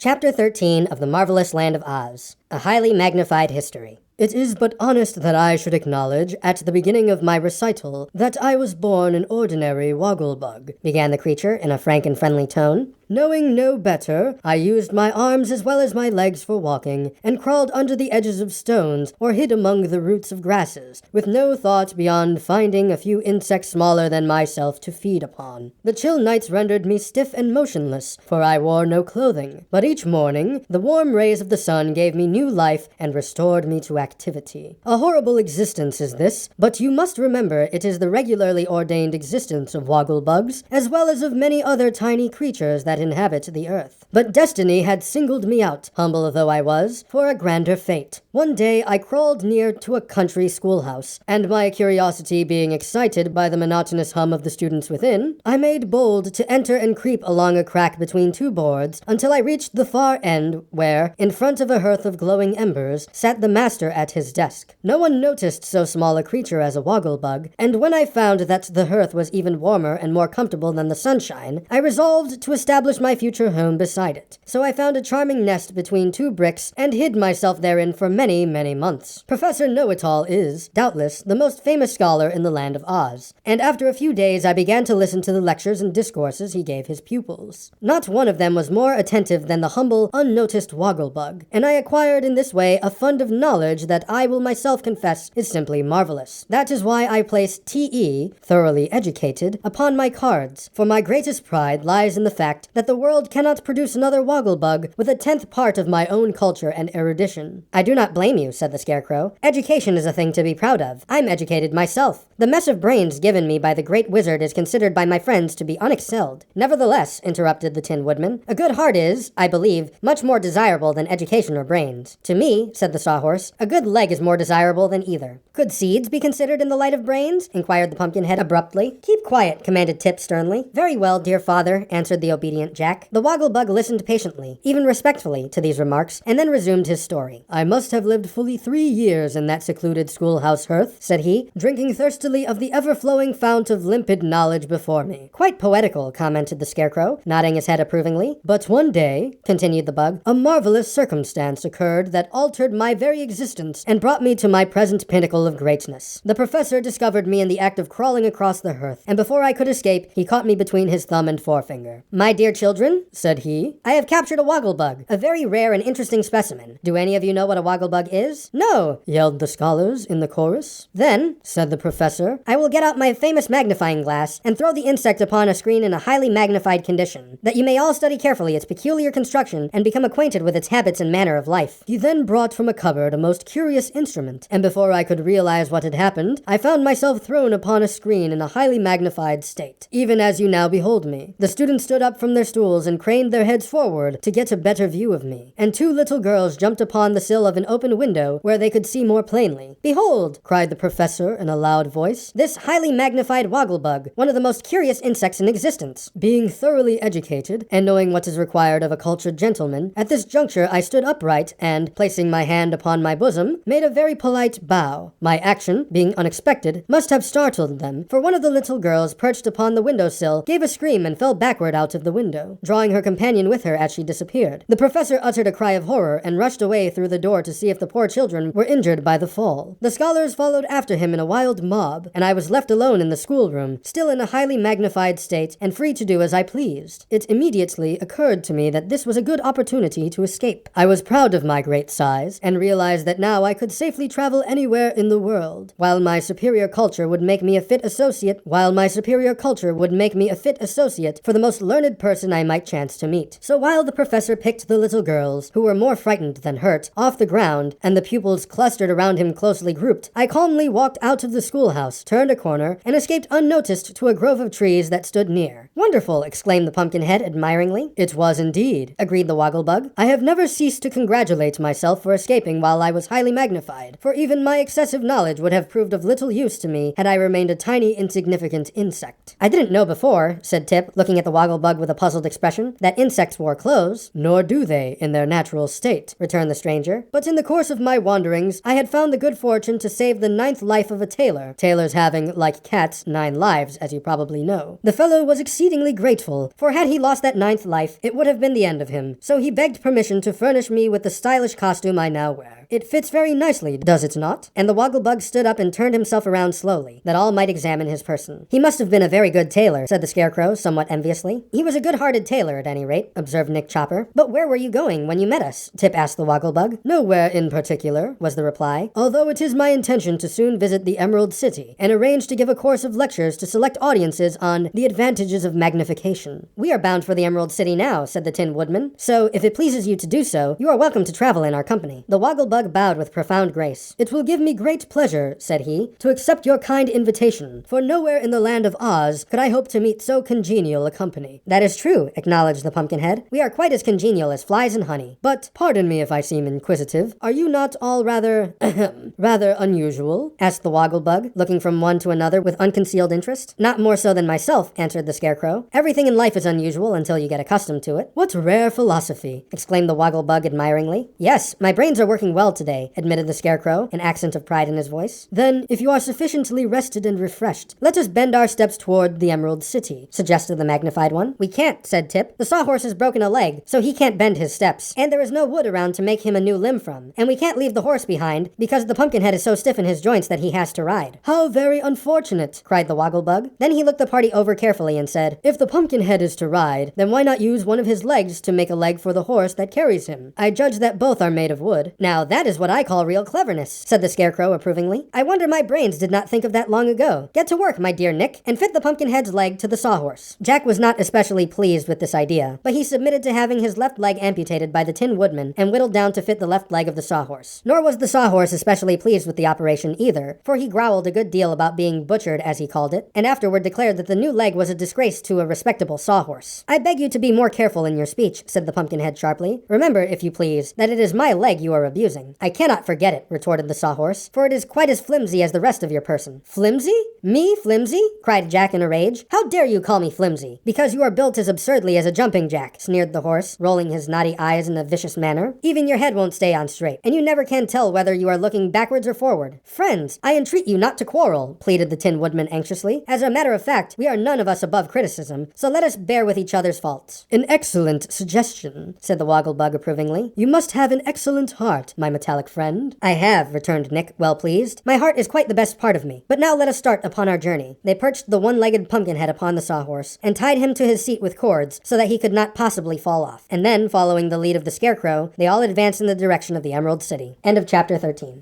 Chapter 13 of The Marvelous Land of Oz, A Highly Magnified History. It is but honest that I should acknowledge, at the beginning of my recital, that I was born an ordinary wogglebug, began the creature in a frank and friendly tone. Knowing no better, I used my arms as well as my legs for walking, and crawled under the edges of stones, or hid among the roots of grasses, with no thought beyond finding a few insects smaller than myself to feed upon. The chill nights rendered me stiff and motionless, for I wore no clothing, but each morning, the warm rays of the sun gave me new life and restored me to activity. A horrible existence is this, but you must remember it is the regularly ordained existence of wogglebugs, as well as of many other tiny creatures that inhabit the earth. But destiny had singled me out, humble though I was, for a grander fate. One day I crawled near to a country schoolhouse, and my curiosity being excited by the monotonous hum of the students within, I made bold to enter and creep along a crack between two boards until I reached the far end where, in front of a hearth of glowing embers, sat the master at his desk. No one noticed so small a creature as a wogglebug, and when I found that the hearth was even warmer and more comfortable than the sunshine, I resolved to establish my future home beside it. So I found a charming nest between two bricks and hid myself therein for many, many months. Professor Know-It-All is, doubtless, the most famous scholar in the land of Oz, and after a few days I began to listen to the lectures and discourses he gave his pupils. Not one of them was more attentive than the humble, unnoticed wogglebug, and I acquired in this way a fund of knowledge that I will myself confess is simply marvelous. That is why I place T.E., thoroughly educated, upon my cards, for my greatest pride lies in the fact that the world cannot produce another wogglebug with a 10th part of my own culture and erudition. I do not blame you, said the Scarecrow. Education is a thing to be proud of. I'm educated myself. The mess of brains given me by the great wizard is considered by my friends to be unexcelled. Nevertheless, interrupted the Tin Woodman, a good heart is, I believe, much more desirable than education or brains. To me, said the Sawhorse, a good leg is more desirable than either. Could seeds be considered in the light of brains? Inquired the Pumpkinhead abruptly. Keep quiet, commanded Tip sternly. Very well, dear father, answered the obedient Jack. The wogglebug listened patiently, even respectfully, to these remarks, and then resumed his story. I must have lived fully 3 years in that secluded schoolhouse hearth, said he, drinking thirstily of the ever-flowing fount of limpid knowledge before me. Quite poetical, commented the Scarecrow, nodding his head approvingly. But one day, continued the bug, a marvelous circumstance occurred that altered my very existence and brought me to my present pinnacle of greatness. The professor discovered me in the act of crawling across the hearth, and before I could escape, he caught me between his thumb and forefinger. My dear children, said he, I have captured a wogglebug, a very rare and interesting specimen. Do any of you know what a wogglebug is? No, yelled the scholars in the chorus. Then, said the professor, I will get out my famous magnifying glass and throw the insect upon a screen in a highly magnified condition, that you may all study carefully its peculiar construction and become acquainted with its habits and manner of life. He then brought from a cupboard a most curious instrument, and before I could realize what had happened, I found myself thrown upon a screen in a highly magnified state, even as you now behold me. The students stood up from their stools and craned their heads forward to get a better view of me, and 2 little girls jumped upon the sill of an open window where they could see more plainly. Behold, cried the professor in a loud voice, this highly magnified wogglebug, one of the most curious insects in existence. Being thoroughly educated, and knowing what is required of a cultured gentleman, at this juncture I stood upright and, placing my hand upon my bosom, made a very polite bow. My action, being unexpected, must have startled them, for one of the little girls perched upon the windowsill gave a scream and fell backward out of the window, drawing her companion with her as she disappeared. The professor uttered a cry of horror and rushed away through the door to see if the poor children were injured by the fall. The scholars followed after him in a wild mob, and I was left alone in the schoolroom, still in a highly magnified state and free to do as I pleased. It immediately occurred to me that this was a good opportunity to escape. I was proud of my great size, and realized that now I could safely travel anywhere in the world, while my superior culture would make me a fit associate for the most learned person I might chance to meet. So while the professor picked the little girls, who were more frightened than hurt, off the ground, and the pupils clustered around him closely grouped, I calmly walked out of the schoolhouse, turned a corner, and escaped unnoticed to a grove of trees that stood near. Wonderful, exclaimed the Pumpkinhead admiringly. It was indeed, agreed the Wogglebug. I have never ceased to congratulate myself for escaping while I was highly magnified, for even my excessive knowledge would have proved of little use to me had I remained a tiny, insignificant insect. I didn't know before, said Tip, looking at the Wogglebug with a puzzled puzzled expression, that insects wore clothes. Nor do they, in their natural state, returned the stranger. But in the course of my wanderings, I had found the good fortune to save the 9th life of a tailor, tailors having, like cats, 9 lives, as you probably know. The fellow was exceedingly grateful, for had he lost that 9th life, it would have been the end of him, so he begged permission to furnish me with the stylish costume I now wear. It fits very nicely, does it not? And the Wogglebug stood up and turned himself around slowly, that all might examine his person. He must have been a very good tailor, said the Scarecrow, somewhat enviously. He was a good-hearted tailor, at any rate, observed Nick Chopper. But where were you going when you met us? Tip asked the Wogglebug. Nowhere in particular, was the reply, although it is my intention to soon visit the Emerald City, and arrange to give a course of lectures to select audiences on the advantages of magnification. We are bound for the Emerald City now, said the Tin Woodman, so if it pleases you to do so, you are welcome to travel in our company. The Wogglebug bowed with profound grace. It will give me great pleasure, said he, to accept your kind invitation, for nowhere in the land of Oz could I hope to meet so congenial a company. That is true, acknowledged the Pumpkinhead. We are quite as congenial as flies and honey. But, pardon me if I seem inquisitive, are you not all rather unusual? Asked the Wogglebug, looking from one to another with unconcealed interest. Not more so than myself, answered the Scarecrow. Everything in life is unusual until you get accustomed to it. What rare philosophy, exclaimed the Wogglebug admiringly. Yes, my brains are working well today, admitted the Scarecrow, an accent of pride in his voice. Then, if you are sufficiently rested and refreshed, let us bend our steps toward the Emerald City, suggested the Magnified One. We can't, said Tip. The Sawhorse has broken a leg, so he can't bend his steps, and there is no wood around to make him a new limb from, and we can't leave the horse behind because the Pumpkinhead is so stiff in his joints that he has to ride. How very unfortunate, cried the Wogglebug. Then he looked the party over carefully and said, if the Pumpkinhead is to ride, then why not use one of his legs to make a leg for the horse that carries him? I judge that both are made of wood. Now that is what I call real cleverness, said the Scarecrow approvingly. I wonder my brains did not think of that long ago. Get to work, my dear Nick, and fit the Pumpkinhead's leg to the Sawhorse. Jack was not especially pleased with this idea, but he submitted to having his left leg amputated by the Tin Woodman and whittled down to fit the left leg of the Sawhorse. Nor was the Sawhorse especially pleased with the operation either, for he growled a good deal about being butchered, as he called it, and afterward declared that the new leg was a disgrace to a respectable Sawhorse. I beg you to be more careful in your speech, said the Pumpkinhead sharply. Remember, if you please, that it is my leg you are abusing. I cannot forget it, retorted the Sawhorse, for it is quite as flimsy as the rest of your person. Flimsy? Me, flimsy? Cried Jack in a rage. How dare you call me flimsy? Because you are built as absurdly as a jumping jack, sneered the horse, rolling his naughty eyes in a vicious manner. Even your head won't stay on straight, and you never can tell whether you are looking backwards or forward. Friends, I entreat you not to quarrel, pleaded the Tin Woodman anxiously. As a matter of fact, we are none of us above criticism, so let us bear with each other's faults. An excellent suggestion, said the Wogglebug approvingly. You must have an excellent heart, my metallic friend. I have, returned Nick, well pleased. My heart is quite the best part of me. But now let us start upon our journey. They perched the one-legged Pumpkinhead upon the Sawhorse, and tied him to his seat with cords, so that he could not possibly fall off. And then, following the lead of the Scarecrow, they all advanced in the direction of the Emerald City. End of chapter 13.